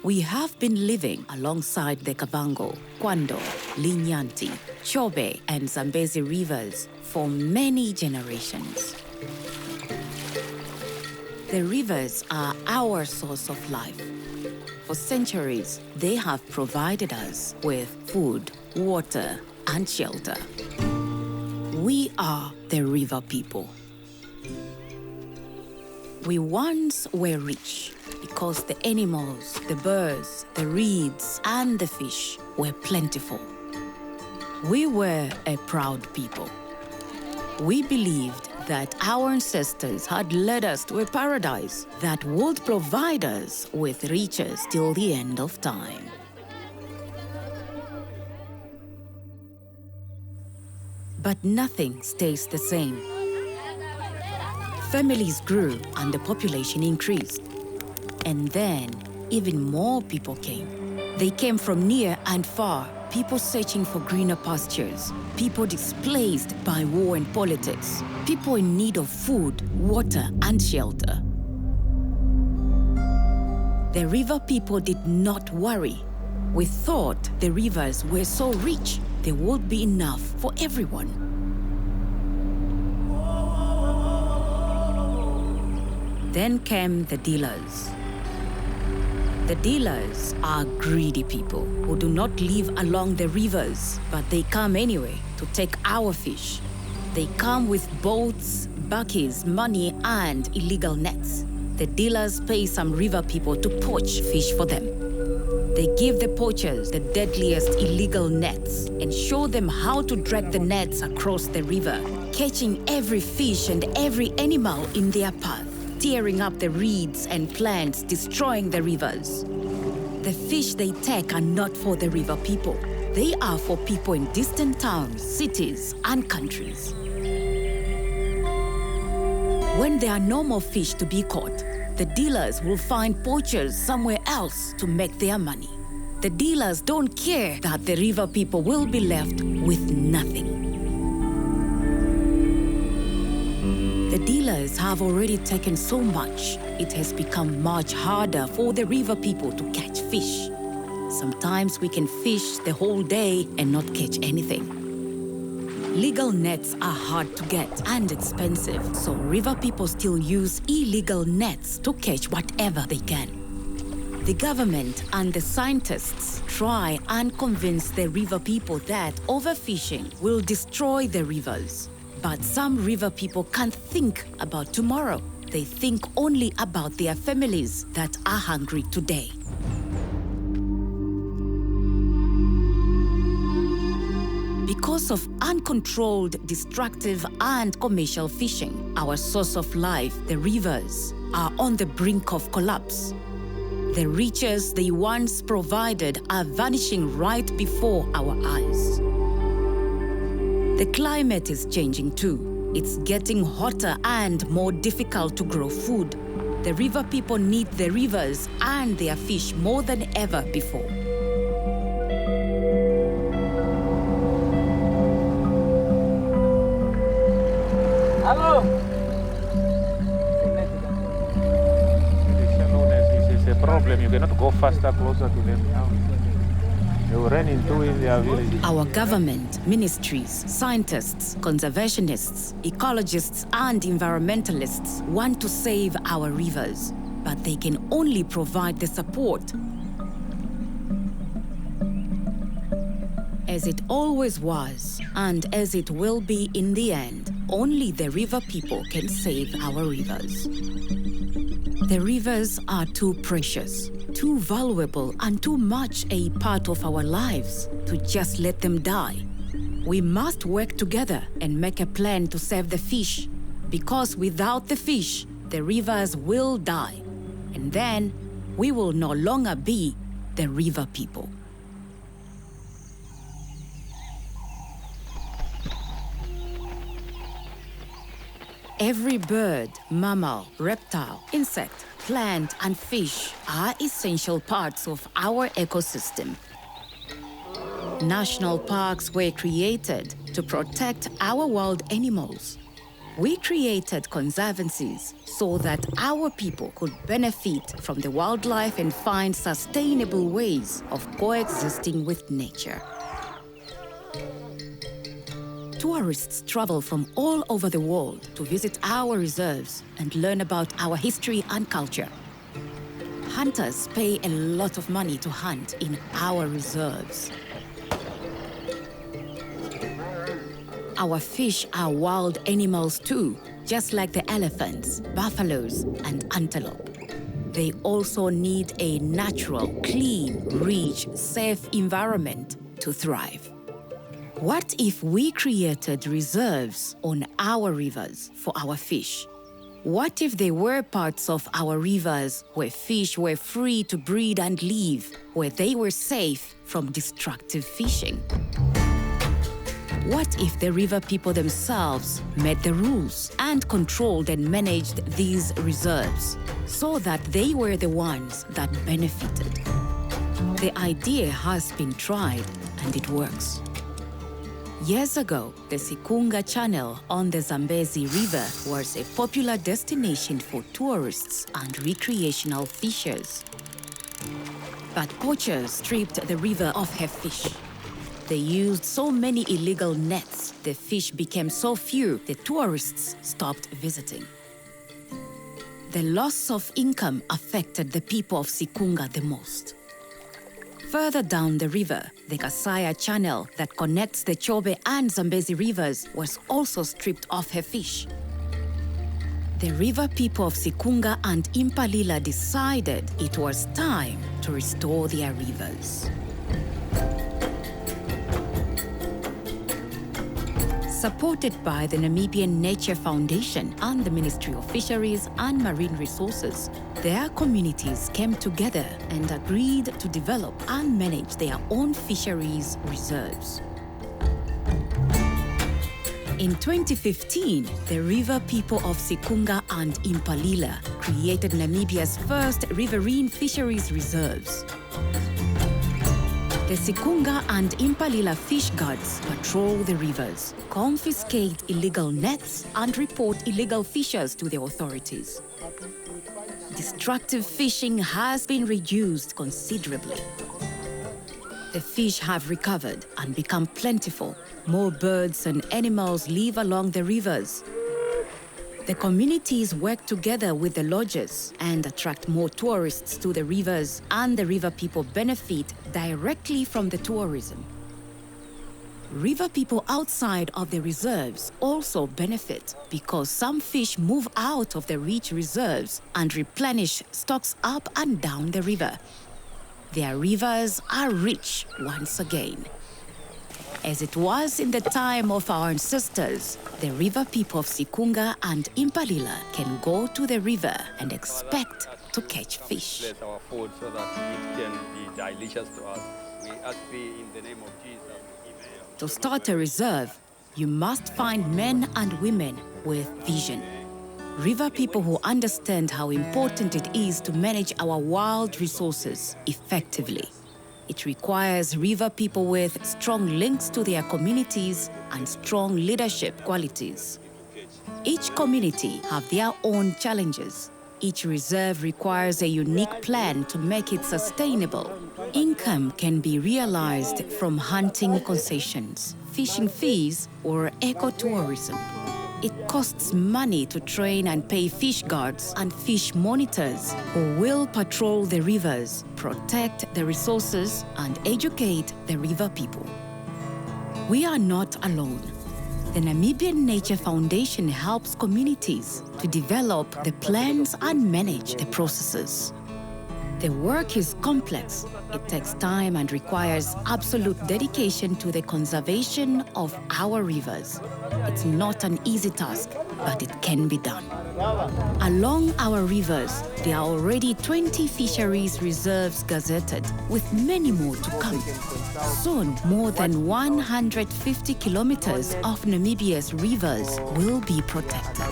We have been living alongside the Kavango, Kwando, Linyanti, Chobe and Zambezi rivers for many generations. The rivers are our source of life. For centuries, they have provided us with food, water, and shelter. We are the river people. We once were rich because the animals, the birds, the reeds, and the fish were plentiful. We were a proud people. We believed that our ancestors had led us to a paradise that would provide us with riches till the end of time. But nothing stays the same. Families grew and the population increased. And then, even more people came. They came from near and far, people searching for greener pastures, people displaced by war and politics, people in need of food, water, and shelter. The river people did not worry. We thought the rivers were so rich, there would be enough for everyone. Then came the dealers. The dealers are greedy people who do not live along the rivers, but they come anyway to take our fish. They come with boats, bakkies, money, and illegal nets. The dealers pay some river people to poach fish for them. They give the poachers the deadliest illegal nets and show them how to drag the nets across the river, catching every fish and every animal in their path, tearing up the reeds and plants, destroying the rivers. The fish they take are not for the river people. They are for people in distant towns, cities, and countries. When there are no more fish to be caught, the dealers will find poachers somewhere else to make their money. The dealers don't care that the river people will be left with nothing. The dealers have already taken so much, it has become much harder for the river people to catch fish. Sometimes we can fish the whole day and not catch anything. Legal nets are hard to get and expensive, so river people still use illegal nets to catch whatever they can. The government and the scientists try and convince the river people that overfishing will destroy the rivers. But some river people can't think about tomorrow. They think only about their families that are hungry today. Because of uncontrolled, destructive, and commercial fishing, our source of life, the rivers, are on the brink of collapse. The riches they once provided are vanishing right before our eyes. The climate is changing too. It's getting hotter and more difficult to grow food. The river people need the rivers and their fish more than ever before. Hello. It's a problem. You cannot go faster, closer to them now. They will run into in their village. Our government, ministries, scientists, conservationists, ecologists, and environmentalists want to save our rivers, but they can only provide the support. As it always was, and as it will be in the end, only the river people can save our rivers. The rivers are too precious, too valuable, and too much a part of our lives to just let them die. We must work together and make a plan to save the fish, because without the fish, the rivers will die, and then we will no longer be the river people. Every bird, mammal, reptile, insect, plant, and fish are essential parts of our ecosystem. National parks were created to protect our wild animals. We created conservancies so that our people could benefit from the wildlife and find sustainable ways of coexisting with nature. Tourists travel from all over the world to visit our reserves and learn about our history and culture. Hunters pay a lot of money to hunt in our reserves. Our fish are wild animals too, just like the elephants, buffaloes, and antelope. They also need a natural, clean, rich, safe environment to thrive. What if we created reserves on our rivers for our fish? What if there were parts of our rivers where fish were free to breed and live, where they were safe from destructive fishing? What if the river people themselves made the rules and controlled and managed these reserves so that they were the ones that benefited? The idea has been tried and it works. Years ago, the Sikunga Channel on the Zambezi River was a popular destination for tourists and recreational fishers. But poachers stripped the river of her fish. They used so many illegal nets, the fish became so few, the tourists stopped visiting. The loss of income affected the people of Sikunga the most. Further down the river, the Kasaya Channel that connects the Chobe and Zambezi rivers was also stripped of her fish. The river people of Sikunga and Impalila decided it was time to restore their rivers. Supported by the Namibian Nature Foundation and the Ministry of Fisheries and Marine Resources, their communities came together and agreed to develop and manage their own fisheries reserves. In 2015, the river people of Sikunga and Impalila created Namibia's first riverine fisheries reserves. The Sikunga and Impalila fish guards patrol the rivers, confiscate illegal nets, and report illegal fishers to the authorities. Destructive fishing has been reduced considerably. The fish have recovered and become plentiful. More birds and animals live along the rivers. The communities work together with the lodges and attract more tourists to the rivers, and the river people benefit directly from the tourism. River people outside of the reserves also benefit because some fish move out of the rich reserves and replenish stocks up and down the river. Their rivers are rich once again. As it was in the time of our ancestors, the river people of Sikunga and Impalila can go to the river and expect to catch fish. Bless our food so that it can be delicious to us. We ask thee in the name of Jesus. Amen. To start a reserve, you must find men and women with vision. River people who understand how important it is to manage our wild resources effectively. It requires river people with strong links to their communities and strong leadership qualities. Each community have their own challenges. Each reserve requires a unique plan to make it sustainable. Income can be realized from hunting concessions, fishing fees, or ecotourism. It costs money to train and pay fish guards and fish monitors who will patrol the rivers, protect the resources, and educate the river people. We are not alone. The Namibian Nature Foundation helps communities to develop the plans and manage the processes. The work is complex. It takes time and requires absolute dedication to the conservation of our rivers. It's not an easy task, but it can be done. Along our rivers, there are already 20 fisheries reserves gazetted, with many more to come. Soon, more than 150 kilometers of Namibia's rivers will be protected.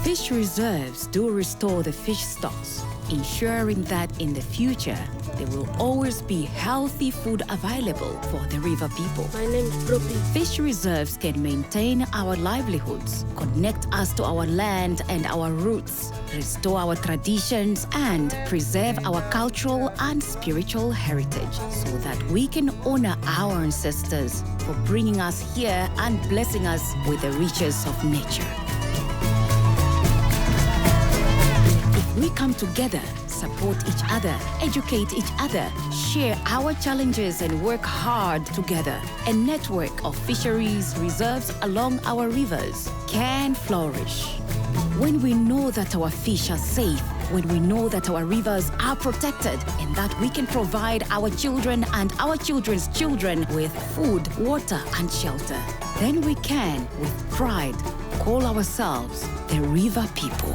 Fish reserves do restore the fish stocks, ensuring that in the future, there will always be healthy food available for the river people. My name is Broby. Fish reserves can maintain our livelihoods, connect us to our land and our roots, restore our traditions, and preserve our cultural and spiritual heritage so that we can honor our ancestors for bringing us here and blessing us with the riches of nature. If we come together, support each other, educate each other, share our challenges and work hard together, a network of fisheries reserves along our rivers can flourish. When we know that our fish are safe, when we know that our rivers are protected and that we can provide our children and our children's children with food, water, and shelter, then we can, with pride, call ourselves the river people.